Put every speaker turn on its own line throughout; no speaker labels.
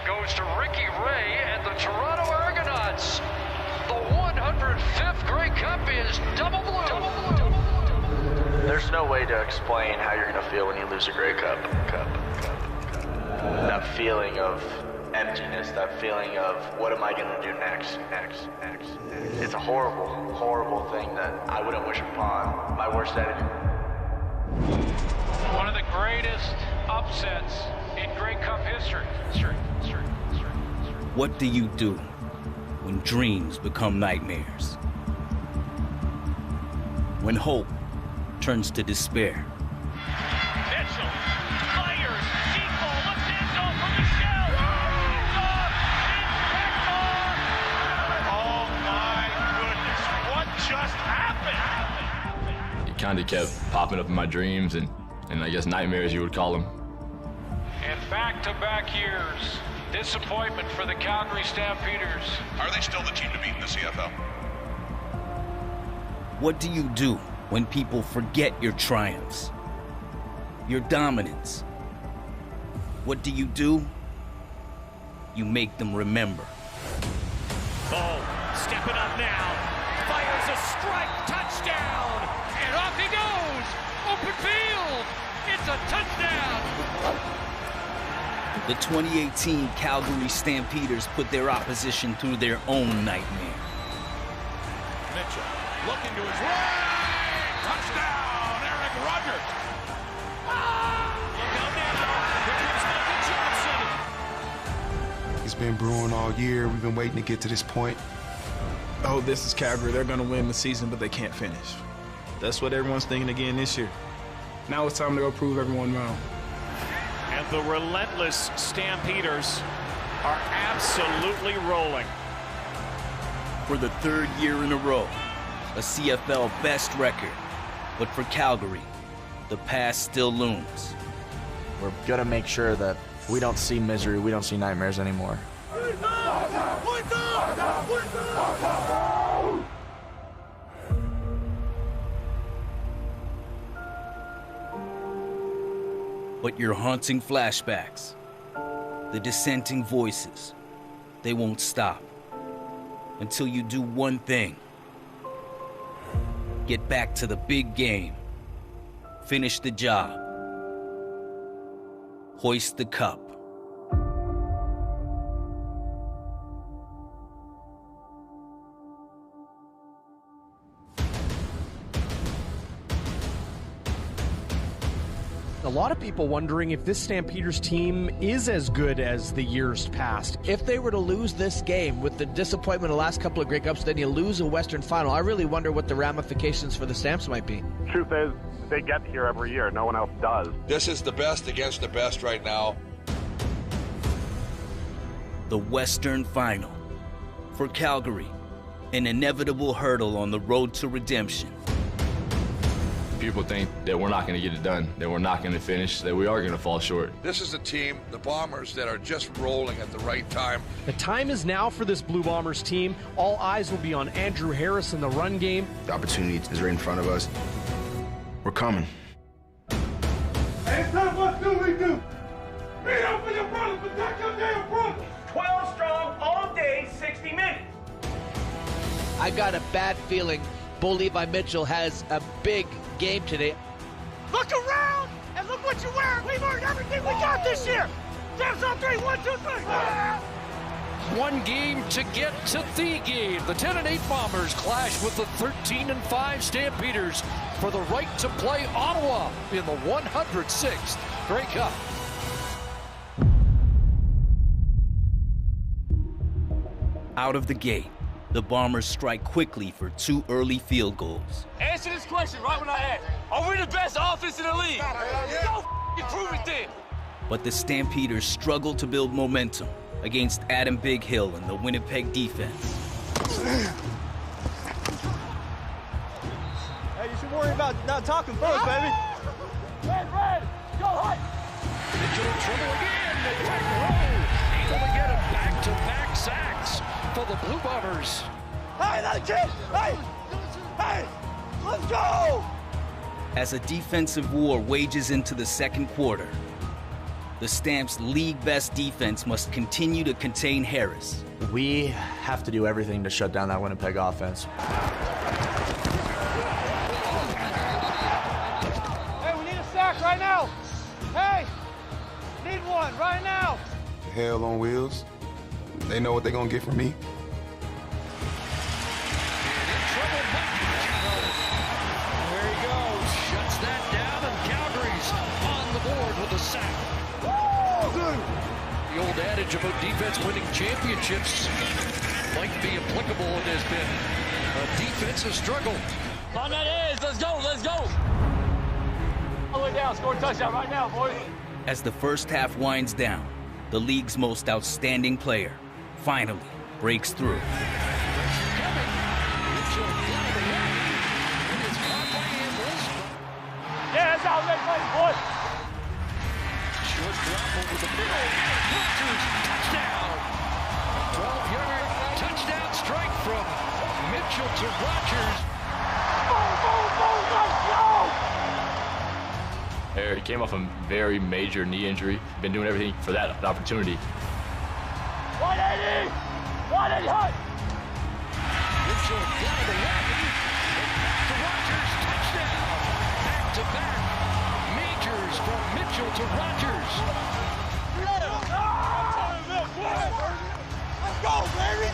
goes to Ricky Ray and the Toronto Argonauts. The 105th Grey Cup is double blue.
There's no way to explain how you're going to feel when you lose a Grey Cup. That feeling of emptiness, that feeling of what am I going to do next. It's a horrible, horrible thing that I wouldn't wish upon my worst enemy.
One of the greatest upsets in Grey Cup history.
What do you do when dreams become nightmares? When hope turns to despair?
Mitchell fires, deep ball, left hand goal from the shell. It's off, it's off.
Oh my goodness, what just happened?
It kind of kept popping up in my dreams and I guess nightmares you would call them.
And back-to-back years, disappointment for the Calgary Stampeders.
Are they still the team to beat in the CFL?
What do you do when people forget your triumphs, your dominance? What do? You make them remember.
Oh, stepping up now, fires a strike, touchdown, and off he goes, open field, it's a touchdown.
The 2018 Calgary Stampeders put their opposition through their own nightmare.
Mitchell looking to his right, touchdown, Eric Rogers.
Look out now, here comes Michael Johnson.
It's been brewing all year. We've been waiting to get to this point.
Oh, this is Calgary. They're going to win the season, but they can't finish. That's what everyone's thinking again this year. Now it's time to go prove everyone wrong.
And the relentless Stampeders are absolutely rolling.
For the third year in a row, a CFL best record. But for Calgary, the past still looms.
We're going to make sure that we don't see misery, we don't see nightmares anymore.
But your haunting flashbacks, the dissenting voices, they won't stop until you do one thing. Get back to the big game. Finish the job. Hoist the cup.
A lot of people wondering if this Stampeders team is as good as the years past.
If they were to lose this game with the disappointment of the last couple of Grey Cups, then you lose a Western final. I really wonder what the ramifications for the Stamps might be.
Truth is, they get here every year. No one else does.
This is the best against the best right now.
The Western Final. For Calgary, an inevitable hurdle on the road to redemption.
People think that we're not going to get it done, that we're not going to finish, that we are going to fall short.
This is a team, the Bombers, that are just rolling at the right time.
The time is now for this Blue Bombers team. All eyes will be on Andrew Harris in the run game.
The opportunity is right in front of us. We're coming.
Hey, son, what do we do? Beat up for your brothers, protect your damn brothers.
12 strong all day, 60 minutes.
I got a bad feeling Bo Levi Mitchell has a big game today.
Look around and look what you're wearing. We've earned everything we got this year. Stamps on 3, 1, 2, 3. One game to get to the game. The 10-8 Bombers clash with the 13-5 Stampeders for the right to play Ottawa in the 106th Grey Cup.
Out of the gate, the Bombers strike quickly for 2 early field goals.
Answer this question right when I ask. Are we the best offense in the league? Go prove it then.
But the Stampeders struggle to build momentum against Adam Big Hill and the Winnipeg defense.
Hey, you should worry about not talking first, baby.
Red, go hot. Mitchell in trouble again. They attack the road. Able to get it back-to-back sacks for the Blue Bombers.
Hey, that kid! Hey, let's go!
As a defensive war wages into the second quarter, The Stamps' league-best defense must continue to contain Harris.
We have to do everything to shut down that Winnipeg offense.
Hey, we need a sack right now. Hey, need one right now.
Hell on wheels. They know what they're gonna get from me.
There he goes. Shuts that down, and Calgary's on the board with a sack. The old adage about defense winning championships might be applicable. It has been a defensive struggle.
On that edge, let's go, let's go. All the way down, score a touchdown right now, boys.
As the first half winds down, the league's most outstanding player finally breaks through.
Yeah, that's how they play, boy.
Short drop over the middle. Rogers, touchdown. 12-yard touchdown strike from Mitchell to Rogers.
Boom, boom, boom, let's go!
He came off a very major knee injury. Been doing everything for that opportunity.
180! 180 high!
Mitchell down the wagon. To Rogers, touchdown. Back to back. Majors from Mitchell to Rogers.
Let's go, baby!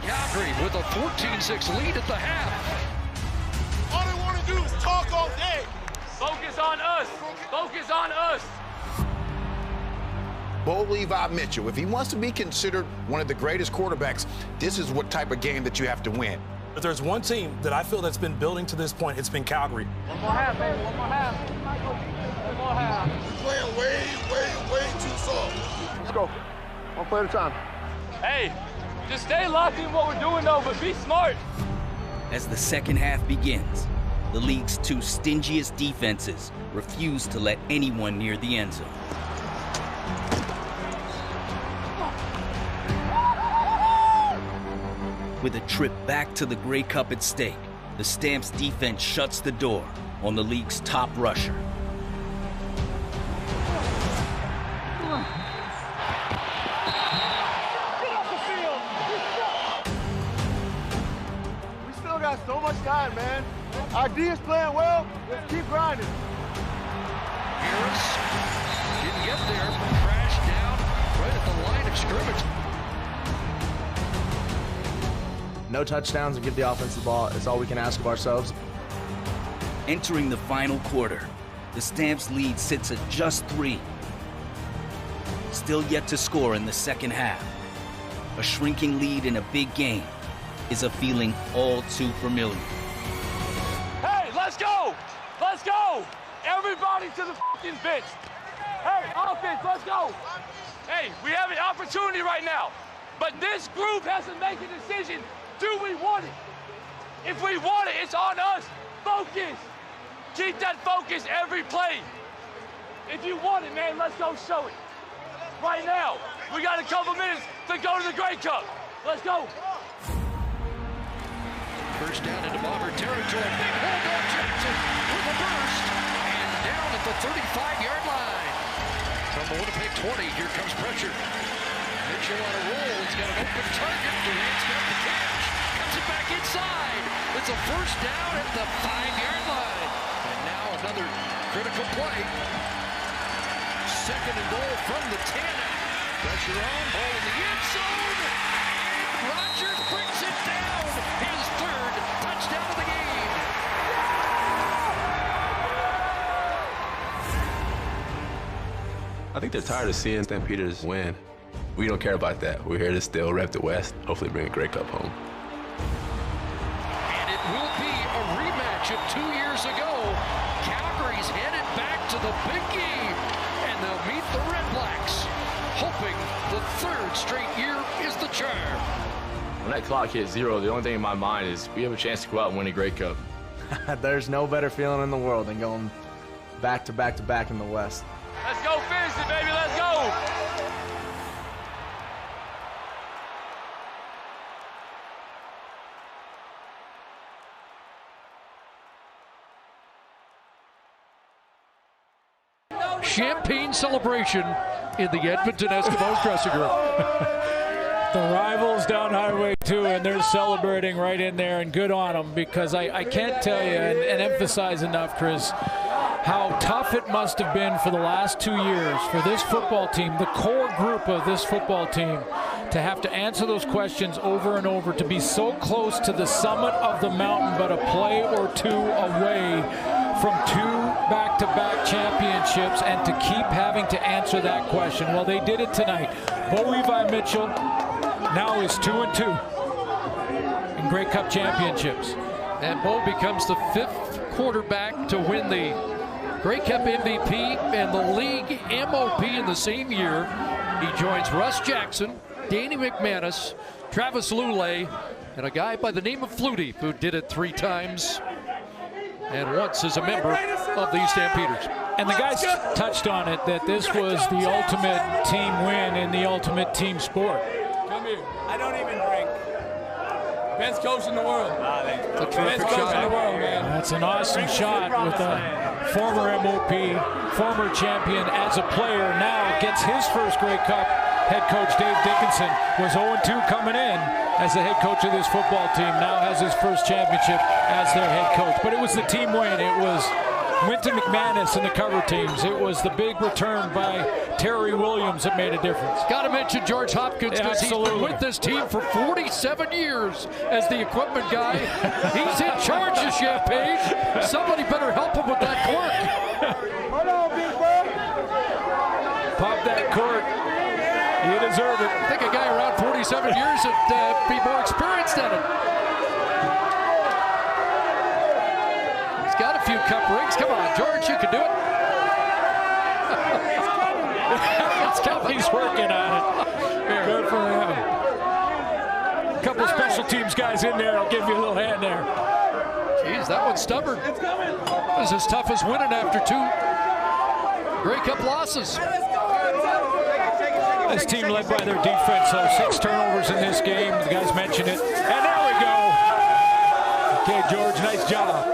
Calgary with a 14-6 lead at the half.
All they want to do is talk all day.
Focus on us! Focus on us!
Bo Levi Mitchell, if he wants to be considered one of the greatest quarterbacks, this is what type of game that you have to win.
If there's one team that I feel that's been building to this point, it's been Calgary.
One more half, baby, one more half. One more half.
We're playing way too soft.
Let's go. One play at a time. Hey, just stay locked in what we're doing, though, but be smart.
As the second half begins, the league's two stingiest defenses refuse to let anyone near the end zone. With a trip back to the Grey Cup at stake, the Stamps defense shuts the door on the league's top rusher.
We still got so much time, man. Our D is playing well. Let's keep grinding.
Harris didn't get there, crashed down right at the line of scrimmage.
No touchdowns and give the offense the ball is all we can ask of ourselves.
Entering the final quarter, the Stamps lead sits at just 3. Still yet to score in the second half. A shrinking lead in a big game is a feeling all too familiar.
Hey, let's go! Let's go! Everybody to the fucking bench. Hey, offense, let's go! Hey, we have an opportunity right now, but this group has to make a decision. Do we want it? If we want it, it's on us. Focus. Keep that focus every play. If you want it, man, let's go show it. Right now, we got a couple minutes to go to the Grey Cup. Let's go.
First down into Bomber territory. Big hold on Jackson with a burst. And down at the 35-yard line. From the Winnipeg 20, here comes pressure. Mitchell on a roll. He's got an open target. Durant's got the catch. Cuts it back inside. It's a first down at the 5-yard line. And now another critical play. Second and goal from the 10. Pressure on. Ball in the end zone. And Rogers brings it down. His third touchdown of the game.
I think they're tired of seeing Stampeders win. We don't care about that. We're here to still rep the West, hopefully bring a Grey Cup home.
And it will be a rematch of 2 years ago. Calgary's headed back to the big game, and they'll meet the Red Blacks, hoping the third straight year is the charm.
When that clock hits 0, the only thing in my mind is we have a chance to go out and win a Grey Cup.
There's no better feeling in the world than going back to back to back in the West.
Let's go finish it, baby. Let's go.
champagne celebration in the Edmonton Eskimos dressing room.
The rivals down Highway 2, and they're celebrating right in there, and good on them, because I can't tell you and emphasize enough, Chris, how tough it must have been for the last 2 years for this football team, the core group of this football team, to have to answer those questions over and over, to be so close to the summit of the mountain, but a play or two away from 2 back-to-back championships, and to keep having to answer that question. Well, they did it tonight. Bo Levi Mitchell now is 2-2 in Grey Cup championships.
And Bo becomes the 5th quarterback to win the Grey Cup MVP and the league MOP in the same year. He joins Russ Jackson, Danny McManus, Travis Lulay, and a guy by the name of Flutie, who did it 3 times and once as a member of the Stampeders.
And the guys touched on it, that this was the ultimate team win in the ultimate team sport.
Come here. I don't even drink. Best coach in the world.
Best coach in the world, man.
That's an awesome shot with a former MOP, former champion as a player, now gets his first Grey Cup. Head coach Dave Dickinson was 0-2 coming in as the head coach of this football team, now has his first championship as their head coach. But it was the team win. It was Winton McManus and the cover teams. It was the big return by Terry Williams that made a difference.
Got to mention George Hopkins, because he's been with this team for 47 years as the equipment guy. He's in charge of Champagne. Somebody better help him with that cork.
Hold on, big boy.
Pop that cork. You deserve it.
I think a guy around 47 years would be more experienced at it. He's got a few cup rings. Come on, George, you can do it.
He's working on it. Good for him. A couple of special teams guys in there. I'll give you a little hand there.
Jeez, that one's stubborn. It was as tough as winning after 2 Grey Cup losses.
This team led by their defense, so 6 turnovers in this game. The guys mentioned it. And there we go. Okay, George, nice job.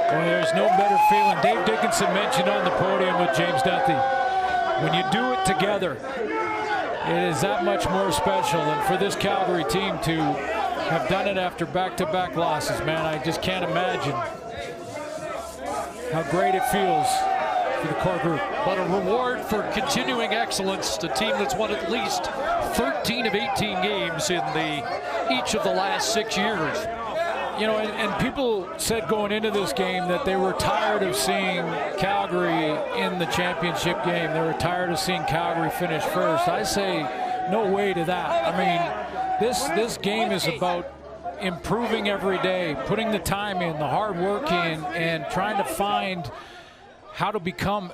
Well, there's no better feeling. Dave Dickinson mentioned on the podium with James Duthie, when you do it together, it is that much more special. And for this Calgary team to have done it after back-to-back losses, man, I just can't imagine how great it feels for the core group.
But a reward for continuing excellence, the team that's won at least 13 of 18 games in each of the last 6 years.
You know, and people said going into this game that they were tired of seeing Calgary in the championship game. They were tired of seeing Calgary finish first. I say no way to that. I mean, this game is about improving every day, putting the time in, the hard work in, and trying to find how to become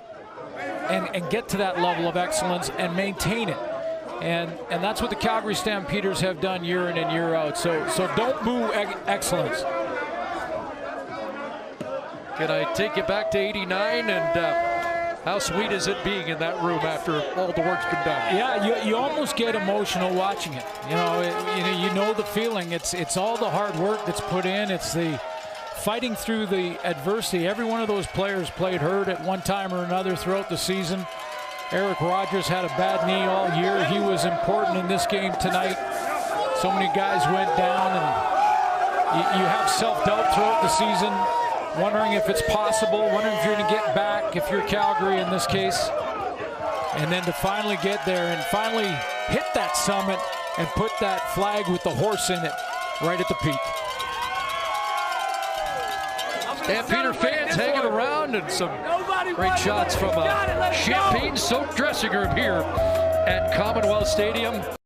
and get to that level of excellence and maintain it. And that's what the Calgary Stampeders have done year in and year out. So don't boo excellence.
Can I take you back to '89 and how sweet is it being in that room after all the work's been done?
Yeah, you almost get emotional watching it. You know the feeling. It's all the hard work that's put in. It's the fighting through the adversity. Every one of those players played hurt at one time or another throughout the season. Eric Rogers had a bad knee all year. He was important in this game tonight. So many guys went down, and you have self-doubt throughout the season, wondering if it's possible, wondering if you're going to get back, if you're Calgary in this case. And then to finally get there and finally hit that summit and put that flag with the horse in it right at the peak.
Stampeder fans hanging around, and some great shots from a champagne-soaked dressing room here at Commonwealth Stadium.